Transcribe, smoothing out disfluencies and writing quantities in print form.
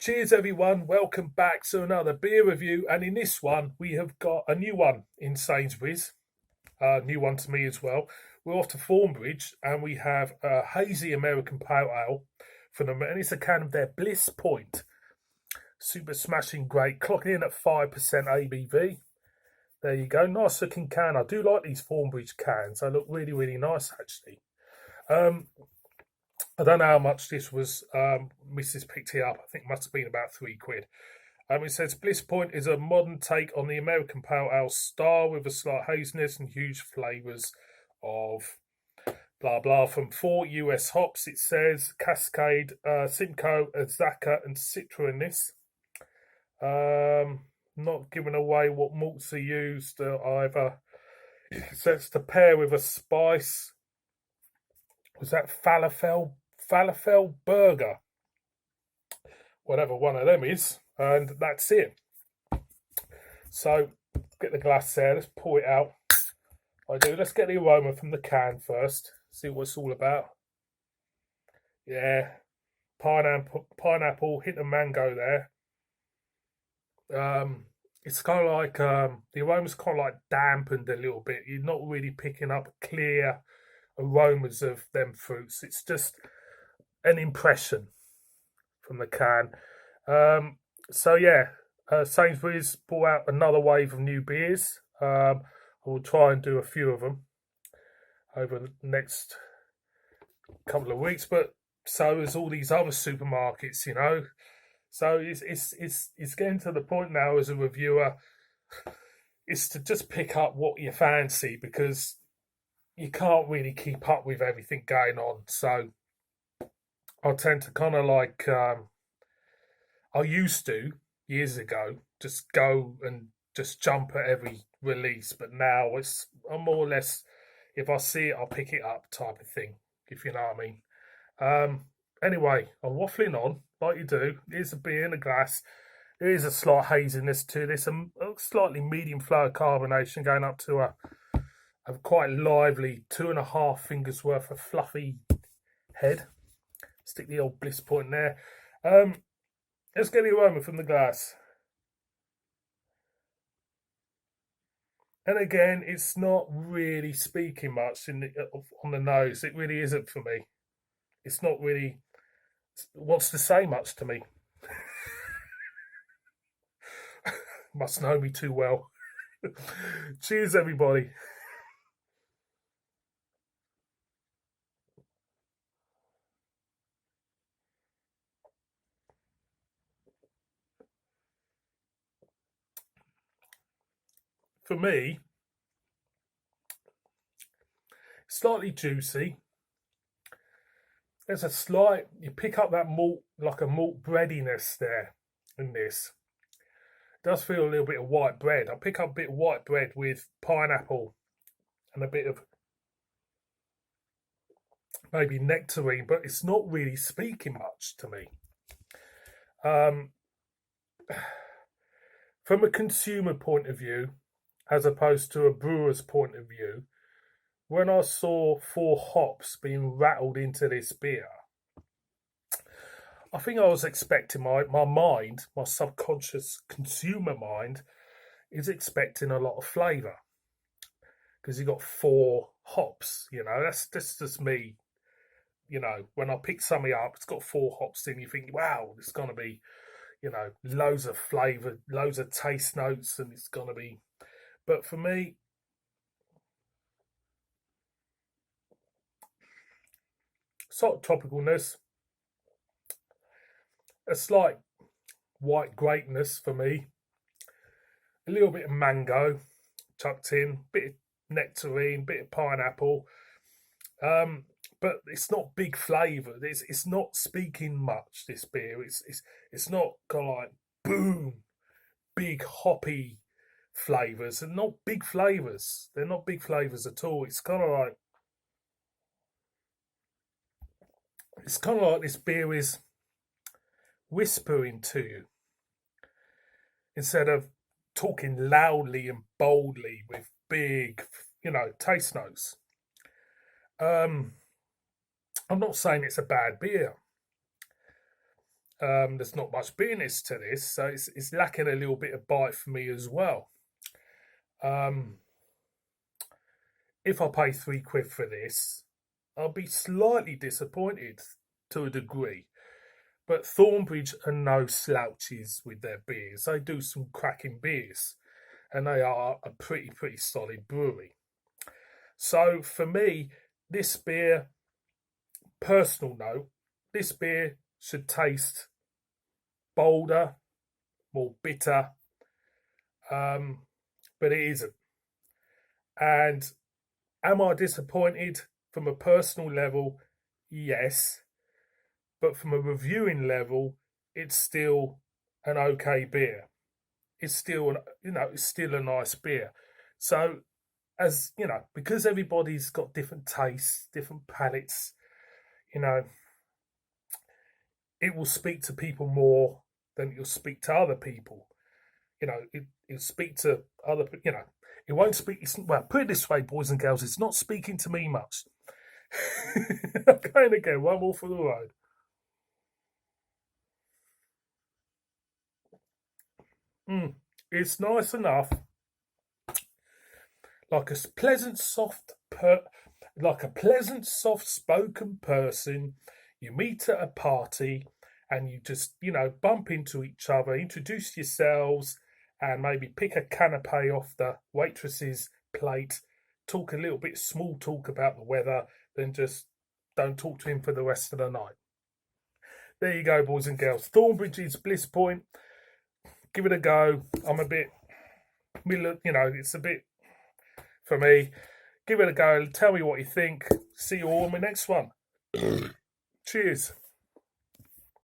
Cheers, everyone. Welcome back to another beer review. And in this one, we have got a new one in Sainsbury's. New one to me as well. We're off to Thornbridge and we have a hazy American pale ale from them. And it's a can of their Bliss Point. Super smashing great. Clocking in at 5% ABV. There you go. Nice looking can. I do like these Thornbridge cans. They look really, really nice, actually. I don't know how much this was. Mrs. picked it up. I think it must have been about £3. It says Bliss Point is a modern take on the American Pale Ale style with a slight haziness and huge flavours of blah blah from 4 US hops. It says Cascade, Simcoe, Azacca, and Citra in this. Not giving away what malts are used either. It says to pair with a spice. Was that falafel burger? Whatever one of them is. And that's it. So, get the glass there. Let's pour it out. Let's get the aroma from the can first. See what it's all about. Yeah. Pineapple, hint of mango there. It's kind of like, the aroma's kind of like dampened a little bit. You're not really picking up clear aromas of them fruits. It's just an impression from the can. Sainsbury's brought out another wave of new beers. I will try and do a few of them over the next couple of weeks, but so is all these other supermarkets, So it's getting to the point now as a reviewer, is to just pick up what you fancy because you can't really keep up with everything going on. So I tend to kind of like, I used to years ago, just go and just jump at every release. But now I'm more or less, if I see it, I'll pick it up type of thing, if you know what I mean. Anyway, I'm waffling on like you do. Here's a beer in a glass. There is a slight haziness to this, a slightly medium flow of carbonation going up to a quite lively 2.5 fingers worth of fluffy head. Stick the old Bliss Point there. Let's get the aroma from the glass. And again, it's not really speaking much on the nose. It really isn't for me. It's not really wants to say much to me. Must know me too well. Cheers, everybody. For me, slightly juicy. There's a slight, you pick up that malt, like a malt breadiness there in this. It does feel a little bit of white bread. I pick up a bit of white bread with pineapple and a bit of maybe nectarine, but it's not really speaking much to me. From a consumer point of view, as opposed to a brewer's point of view, when I saw 4 hops being rattled into this beer, I think I was expecting my mind, my subconscious consumer mind, is expecting a lot of flavour. Because you got 4 hops, that's just me. When I pick something up, it's got 4 hops in, you think, wow, it's going to be, loads of flavour, loads of taste notes, and it's going to be. But for me, sort of tropicalness, a slight white grapeness for me, a little bit of mango tucked in, bit of nectarine, bit of pineapple, but it's not big flavour. It's not speaking much. This beer, it's not kind of like boom, big hoppy flavours, and not big flavours. They're not big flavours at all. It's kind of like this beer is whispering to you instead of talking loudly and boldly with big, taste notes. I'm not saying it's a bad beer. There's not much bitterness to this, so it's lacking a little bit of bite for me as well. If I pay £3 for this, I'll be slightly disappointed to a degree. But Thornbridge are no slouches with their beers. They do some cracking beers, and they are a pretty solid brewery. So for me, this beer, personal note, this beer should taste bolder, more bitter, but it isn't. And am I disappointed from a personal level? Yes. But from a reviewing level, it's still an okay beer. It's still, it's still a nice beer. So, as you know, because everybody's got different tastes, different palates, it will speak to people more than it'll speak to other people. It'll speak to other, it won't speak. Well, put it this way, boys and girls, it's not speaking to me much. I'm going again, one more for the road. It's nice enough, like a pleasant, soft-spoken person you meet at a party, and you just, bump into each other, introduce yourselves, and maybe pick a canapé off the waitress's plate, talk a little bit small talk about the weather, then just don't talk to him for the rest of the night. There you go, boys and girls. Thornbridge's Bliss Point. Give it a go. I'm a bit, it's a bit for me. Give it a go. Tell me what you think. See you all in my next one. Cheers.